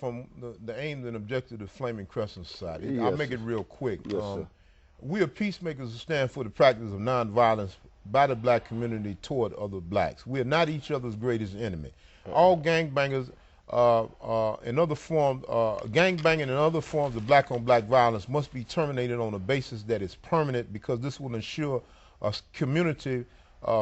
from the aims and objectives of Flaming Crescent Society. Yes, I'll make sir. it real quick. Yes, sir. We are peacemakers who stand for the practice of nonviolence by the black community toward other blacks. We are not each other's greatest enemy. All gangbangers and other forms, gangbanging and other forms of black-on-black violence must be terminated on a basis that is permanent, because this will ensure a community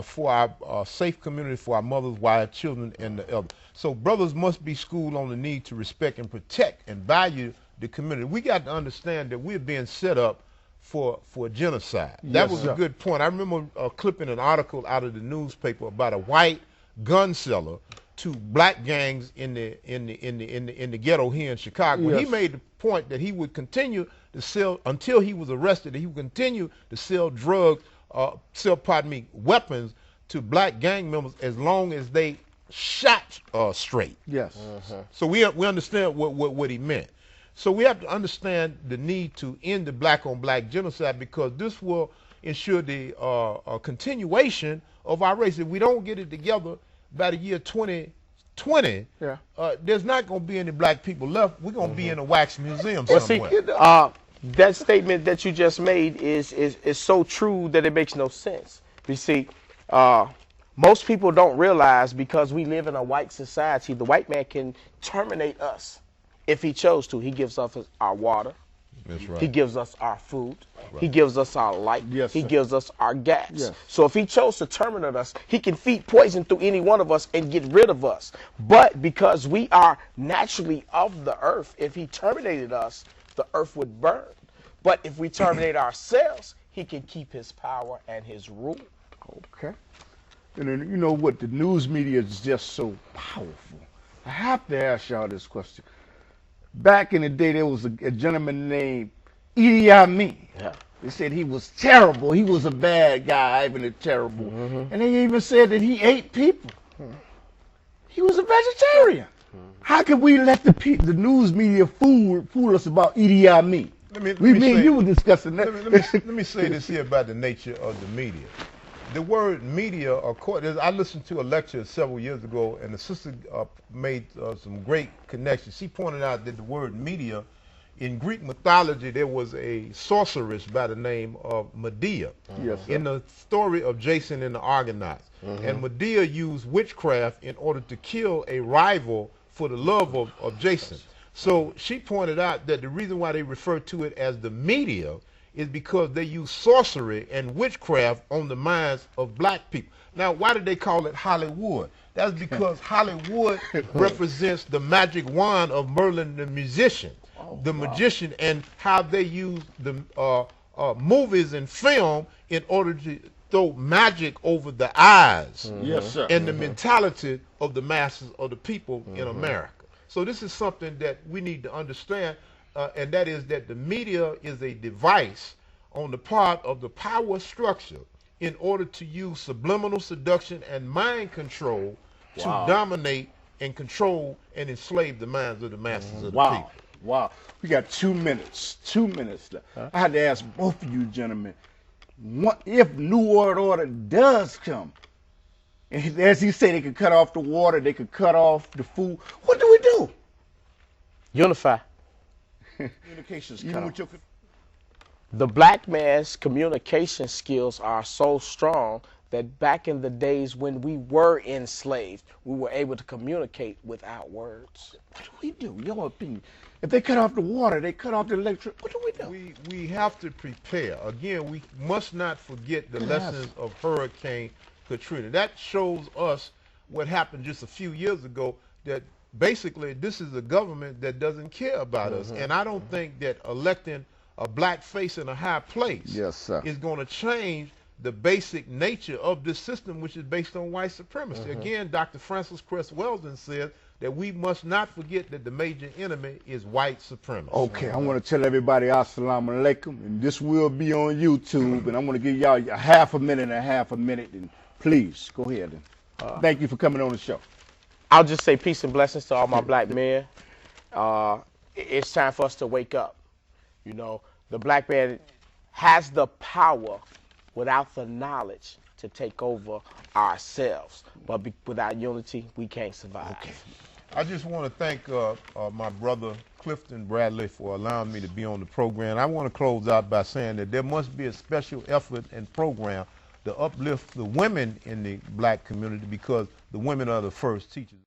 for our safe community for our mothers, wives, children, and the elders. So brothers must be schooled on the need to respect and protect and value the community. We got to understand that we're being set up for genocide. That Yes, was sir. a good point. I remember clipping an article out of the newspaper about a white gun seller to black gangs in the ghetto here in Chicago. Yes. He made the point that he would continue to sell until he was arrested. He would continue to sell drugs, weapons to black gang members as long as they shot straight. Yes. So we understand what he meant. So we have to understand the need to end the black-on-black genocide, because this will ensure the continuation of our race. If we don't get it together by the year 2020, there's not going to be any black people left. We're going to be in a wax museum somewhere. That statement that you just made is so true that it makes no sense. You see, most people don't realize, because we live in a white society, the white man can terminate us if he chose to. He gives us our water. That's right. He gives us our food. Right. He gives us our light. Yes, he sir. gives us our gas. Yes. So if he chose to terminate us, he can feed poison through any one of us and get rid of us. But because we are naturally of the earth, if he terminated us, the earth would burn. But if we terminate ourselves, he can keep his power and his rule. Okay. And then, you know what? The news media is just so powerful. I have to ask y'all this question. Back in the day, there was a gentleman named Idi Amin. Yeah. They said he was terrible. He was a bad guy, even a terrible. And they even said that he ate people. He was a vegetarian. How can we let the news media fool us about Idi Amin? You were discussing that. Let me say this here about the nature of the media. The word media, I listened to a lecture several years ago, and the sister made some great connections. She pointed out that the word media, in Greek mythology, there was a sorceress by the name of Medea. Yes, sir. In the story of Jason and the Argonauts. And Medea used witchcraft in order to kill a rival for the love of Jason. So she pointed out that the reason why they refer to it as the media is because they use sorcery and witchcraft on the minds of black people. Now, why did they call it Hollywood? That's because Hollywood represents the magic wand of Merlin the musician, magician, and how they use the movies and film in order to throw magic over the eyes Yes, sir. and the mentality of the masses of the people in America. So this is something that we need to understand. And that is that the media is a device on the part of the power structure in order to use subliminal seduction and mind control to dominate and control and enslave the minds of the masses of the people. Wow. We got 2 minutes. 2 minutes left. I had to ask both of you gentlemen, if New World Order does come, and as he said, they could cut off the water, they could cut off the food, what do we do? Unify. Communications Even with your The black man's communication skills are so strong that back in the days when we were enslaved, we were able to communicate without words. What do we do? Your opinion. If they cut off the water, they cut off the electric, what do we do? We have to prepare. Again, we must not forget the lessons of Hurricane Katrina. That shows us what happened just a few years ago, that basically this is a government that doesn't care about us. And I don't think that electing a black face in a high place is going to change the basic nature of this system, which is based on white supremacy. Again, Dr. Francis Cress Weldon said that we must not forget that the major enemy is white supremacy. Okay, I want to tell everybody assalamu alaikum, and this will be on YouTube, and I'm going to give y'all a half a minute, and please go ahead and thank you for coming on the show. I'll just say peace and blessings to all my black men. It's time for us to wake up. You know, the black man has the power without the knowledge to take over ourselves. But without unity, we can't survive. Okay. I just want to thank my brother Clifton Bradley for allowing me to be on the program. I want to close out by saying that there must be a special effort and program to uplift the women in the black community, because the women are the first teachers.